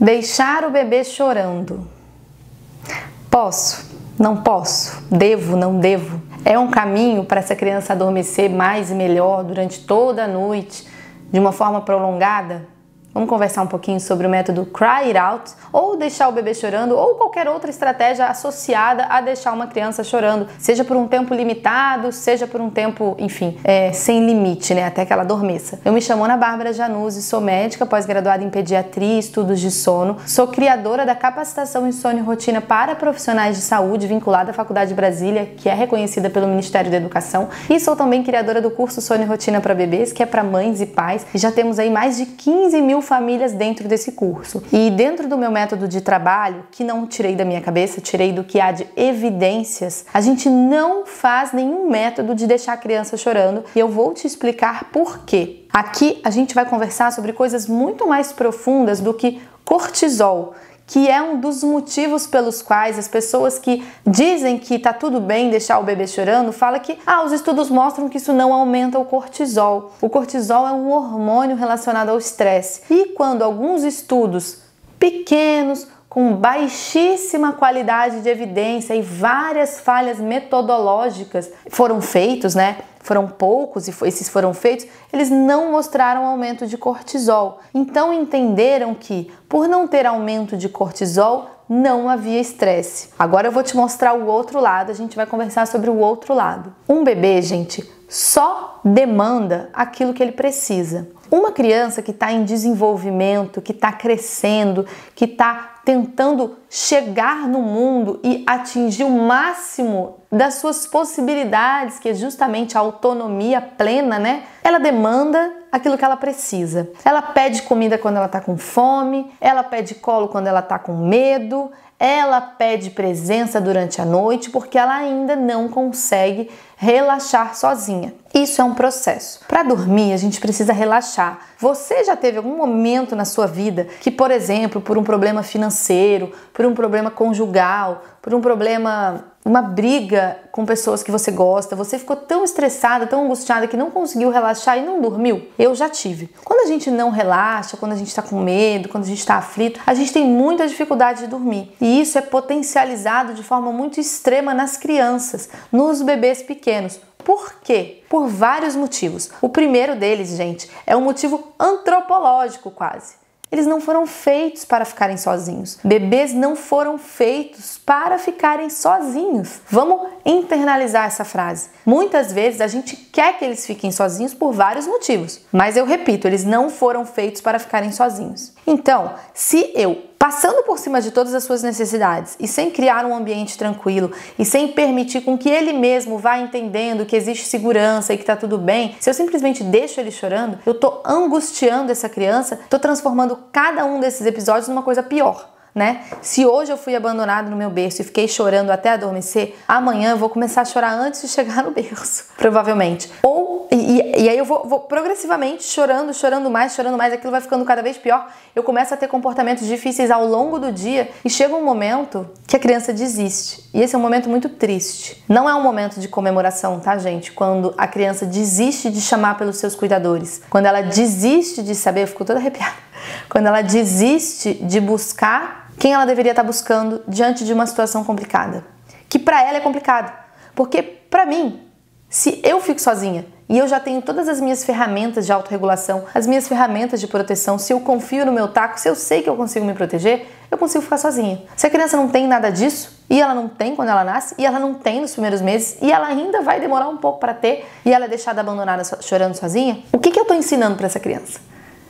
Deixar o bebê chorando. Posso? Não posso? Devo? Não devo? É um caminho para essa criança adormecer mais e melhor durante toda a noite, de uma forma prolongada? Vamos conversar um pouquinho sobre o método Cry It Out, ou deixar o bebê chorando, ou qualquer outra estratégia associada a deixar uma criança chorando, seja por um tempo limitado, seja por um tempo, enfim, sem limite, né, até que ela adormeça. Eu me chamo Ana Bárbara Januzzi, sou médica, pós-graduada em pediatria e estudos de sono, sou criadora da capacitação em sono e rotina para profissionais de saúde vinculada à Faculdade de Brasília, que é reconhecida pelo Ministério da Educação, e sou também criadora do curso Sono e Rotina para Bebês, que é para mães e pais, e já temos aí mais de 15 mil famílias dentro desse curso. E dentro do meu método de trabalho, que não tirei da minha cabeça, tirei do que há de evidências, a gente não faz nenhum método de deixar a criança chorando, e eu vou te explicar por quê. Aqui a gente vai conversar sobre coisas muito mais profundas do que cortisol, que é um dos motivos pelos quais as pessoas que dizem que tá tudo bem deixar o bebê chorando, falam que os estudos mostram que isso não aumenta o cortisol. O cortisol é um hormônio relacionado ao estresse. E quando alguns estudos pequenos, com baixíssima qualidade de evidência e várias falhas metodológicas foram feitos, né? Foram poucos e esses foram feitos, eles não mostraram aumento de cortisol. Então entenderam que, por não ter aumento de cortisol, não havia estresse. Agora eu vou te mostrar o outro lado, a gente vai conversar sobre o outro lado. Um bebê, gente, só demanda aquilo que ele precisa. Uma criança que está em desenvolvimento, que está crescendo, que está tentando chegar no mundo e atingir o máximo das suas possibilidades, que é justamente a autonomia plena, né? Ela demanda aquilo que ela precisa. Ela pede comida quando ela está com fome, ela pede colo quando ela está com medo, ela pede presença durante a noite porque ela ainda não consegue relaxar sozinha. Isso é um processo. Para dormir, a gente precisa relaxar. Você já teve algum momento na sua vida que, por exemplo, por um problema financeiro, por um problema conjugal, por um problema, uma briga com pessoas que você gosta, você ficou tão estressada, tão angustiada que não conseguiu relaxar e não dormiu? Eu já tive. Quando a gente não relaxa, quando a gente está com medo, quando a gente está aflito, a gente tem muita dificuldade de dormir. E isso é potencializado de forma muito extrema nas crianças, nos bebês pequenos. Por quê? Por vários motivos. O primeiro deles, gente, é um motivo antropológico quase. Eles não foram feitos para ficarem sozinhos. Bebês não foram feitos para ficarem sozinhos. Vamos internalizar essa frase. Muitas vezes a gente quer que eles fiquem sozinhos por vários motivos. Mas eu repito, eles não foram feitos para ficarem sozinhos. Então, se eu, passando por cima de todas as suas necessidades e sem criar um ambiente tranquilo e sem permitir com que ele mesmo vá entendendo que existe segurança e que tá tudo bem, se eu simplesmente deixo ele chorando, eu tô angustiando essa criança, tô transformando cada um desses episódios numa coisa pior, né? Se hoje eu fui abandonado no meu berço e fiquei chorando até adormecer, amanhã eu vou começar a chorar antes de chegar no berço, provavelmente. E aí eu vou progressivamente chorando mais, aquilo vai ficando cada vez pior. Eu começo a ter comportamentos difíceis ao longo do dia e chega um momento que a criança desiste. E esse é um momento muito triste. Não é um momento de comemoração, tá, gente? Quando a criança desiste de chamar pelos seus cuidadores. Quando ela desiste de saber, eu fico toda arrepiada. Quando ela desiste de buscar quem ela deveria estar buscando diante de uma situação complicada. Que pra ela é complicado. Porque pra mim, se eu fico sozinha e eu já tenho todas as minhas ferramentas de autorregulação, as minhas ferramentas de proteção, se eu confio no meu taco, se eu sei que eu consigo me proteger, eu consigo ficar sozinha. Se a criança não tem nada disso, e ela não tem quando ela nasce, e ela não tem nos primeiros meses, e ela ainda vai demorar um pouco para ter, e ela é deixada abandonada chorando sozinha, o que eu tô ensinando para essa criança?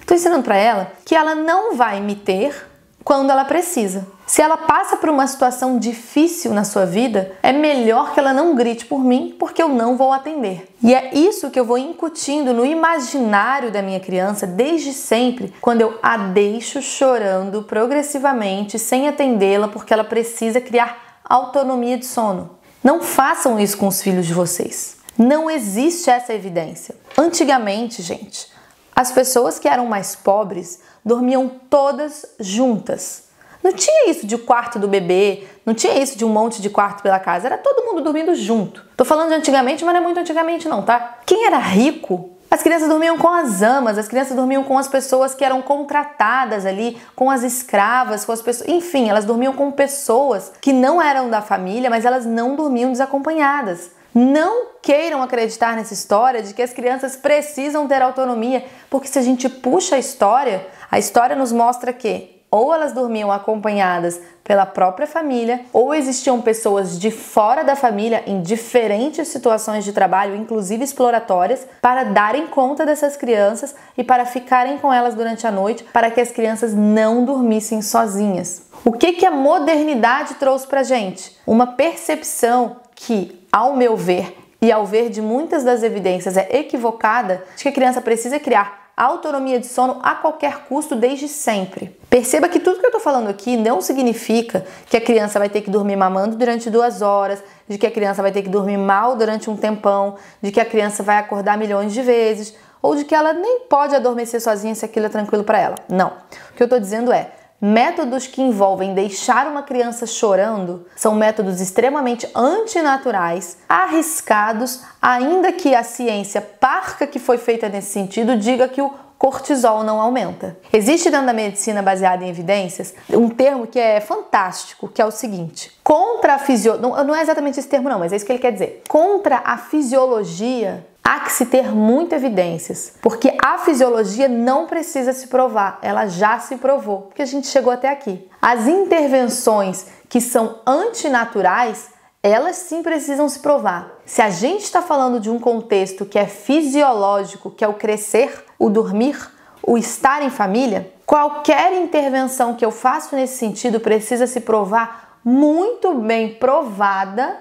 Estou ensinando para ela que ela não vai me ter quando ela precisa. Se ela passa por uma situação difícil na sua vida, é melhor que ela não grite por mim, porque eu não vou atender. E é isso que eu vou incutindo no imaginário da minha criança desde sempre, quando eu a deixo chorando progressivamente, sem atendê-la, porque ela precisa criar autonomia de sono. Não façam isso com os filhos de vocês. Não existe essa evidência. Antigamente, gente, as pessoas que eram mais pobres dormiam todas juntas. Não tinha isso de quarto do bebê, não tinha isso de um monte de quarto pela casa, era todo mundo dormindo junto. Tô falando de antigamente, mas não é muito antigamente não, tá? Quem era rico As crianças dormiam com as amas, as crianças dormiam com as pessoas que eram contratadas ali, com as escravas, com as pessoas, enfim, elas dormiam com pessoas que não eram da família, mas elas não dormiam desacompanhadas. Não queiram acreditar nessa história de que as crianças precisam ter autonomia, porque se a gente puxa a história nos mostra que ou elas dormiam acompanhadas pela própria família, ou existiam pessoas de fora da família em diferentes situações de trabalho, inclusive exploratórias, para darem conta dessas crianças e para ficarem com elas durante a noite, para que as crianças não dormissem sozinhas. O que a modernidade trouxe pra gente? Uma percepção que, ao meu ver, e ao ver de muitas das evidências, é equivocada, de que a criança precisa criar autonomia de sono a qualquer custo desde sempre. Perceba que tudo que eu tô falando aqui não significa que a criança vai ter que dormir mamando durante 2 horas, de que a criança vai ter que dormir mal durante um tempão, de que a criança vai acordar milhões de vezes, ou de que ela nem pode adormecer sozinha se aquilo é tranquilo para ela. Não. O que eu tô dizendo é, métodos que envolvem deixar uma criança chorando são métodos extremamente antinaturais, arriscados, ainda que a ciência parca que foi feita nesse sentido diga que o cortisol não aumenta. Existe dentro da medicina baseada em evidências um termo que é fantástico, que é o seguinte: contra a não é exatamente esse termo não, mas é isso que ele quer dizer. Contra a fisiologia há que se ter muitas evidências, porque a fisiologia não precisa se provar, ela já se provou, porque a gente chegou até aqui. As intervenções que são antinaturais, elas sim precisam se provar. Se a gente está falando de um contexto que é fisiológico, que é o crescer, o dormir, o estar em família, qualquer intervenção que eu faço nesse sentido precisa se provar muito bem provada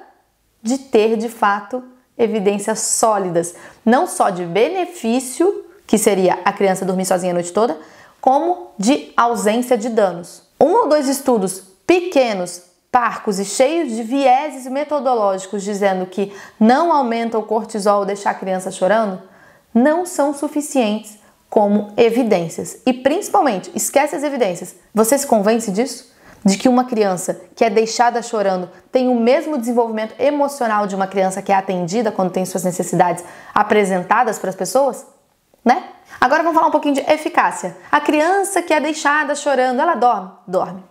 de ter, de fato, evidências sólidas, não só de benefício, que seria a criança dormir sozinha a noite toda, como de ausência de danos. 1 ou 2 estudos pequenos, parcos e cheios de vieses metodológicos dizendo que não aumenta o cortisol deixar a criança chorando, não são suficientes como evidências. E principalmente, esquece as evidências. Você se convence disso? De que uma criança que é deixada chorando tem o mesmo desenvolvimento emocional de uma criança que é atendida quando tem suas necessidades apresentadas para as pessoas? Né? Agora vamos falar um pouquinho de eficácia. A criança que é deixada chorando, ela dorme? Dorme.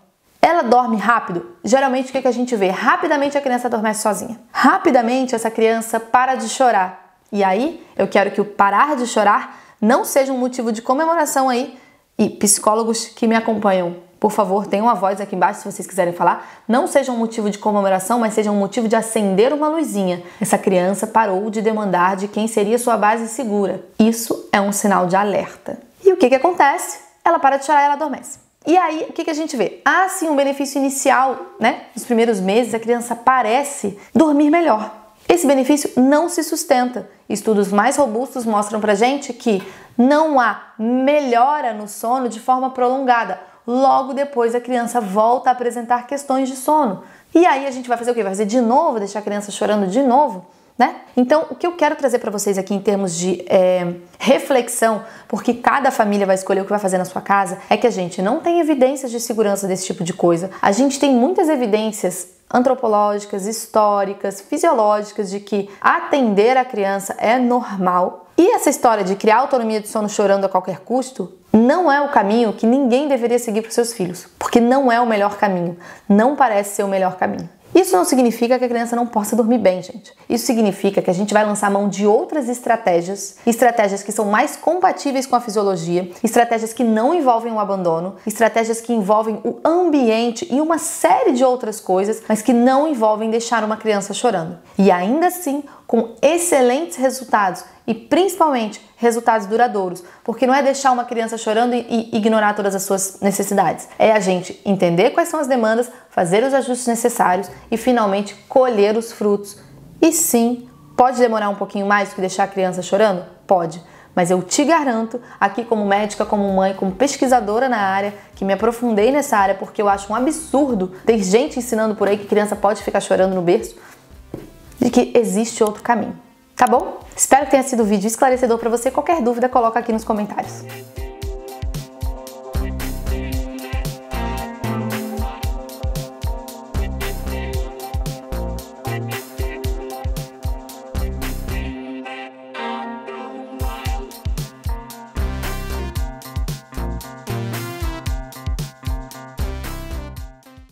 Ela dorme rápido? Geralmente o que a gente vê? Rapidamente a criança adormece sozinha. Rapidamente essa criança para de chorar. E aí eu quero que o parar de chorar não seja um motivo de comemoração aí. E psicólogos que me acompanham, por favor, tenham uma voz aqui embaixo se vocês quiserem falar. Não seja um motivo de comemoração, mas seja um motivo de acender uma luzinha. Essa criança parou de demandar de quem seria sua base segura. Isso é um sinal de alerta. E o que acontece? Ela para de chorar e ela adormece. E aí, o que a gente vê? Há sim um benefício inicial, né? Nos primeiros meses, a criança parece dormir melhor. Esse benefício não se sustenta. Estudos mais robustos mostram pra gente que não há melhora no sono de forma prolongada. Logo depois a criança volta a apresentar questões de sono. E aí a gente vai fazer o quê? Vai fazer de novo, deixar a criança chorando de novo, né? Então, o que eu quero trazer para vocês aqui em termos de reflexão, porque cada família vai escolher o que vai fazer na sua casa, é que a gente não tem evidências de segurança desse tipo de coisa. A gente tem muitas evidências antropológicas, históricas, fisiológicas de que atender a criança é normal. E essa história de criar autonomia de sono chorando a qualquer custo não é o caminho que ninguém deveria seguir para os seus filhos, porque não é o melhor caminho, não parece ser o melhor caminho. Isso não significa que a criança não possa dormir bem, gente. Isso significa que a gente vai lançar mão de outras estratégias que são mais compatíveis com a fisiologia, estratégias que não envolvem o abandono, estratégias que envolvem o ambiente e uma série de outras coisas, mas que não envolvem deixar uma criança chorando. E ainda assim, com excelentes resultados e principalmente resultados duradouros, porque não é deixar uma criança chorando e ignorar todas as suas necessidades. É a gente entender quais são as demandas, fazer os ajustes necessários e finalmente colher os frutos. E sim, pode demorar um pouquinho mais do que deixar a criança chorando? Pode. Mas eu te garanto, aqui como médica, como mãe, como pesquisadora na área, que me aprofundei nessa área porque eu acho um absurdo ter gente ensinando por aí que criança pode ficar chorando no berço, de que existe outro caminho. Tá bom? Espero que tenha sido um vídeo esclarecedor para você. Qualquer dúvida, coloca aqui nos comentários.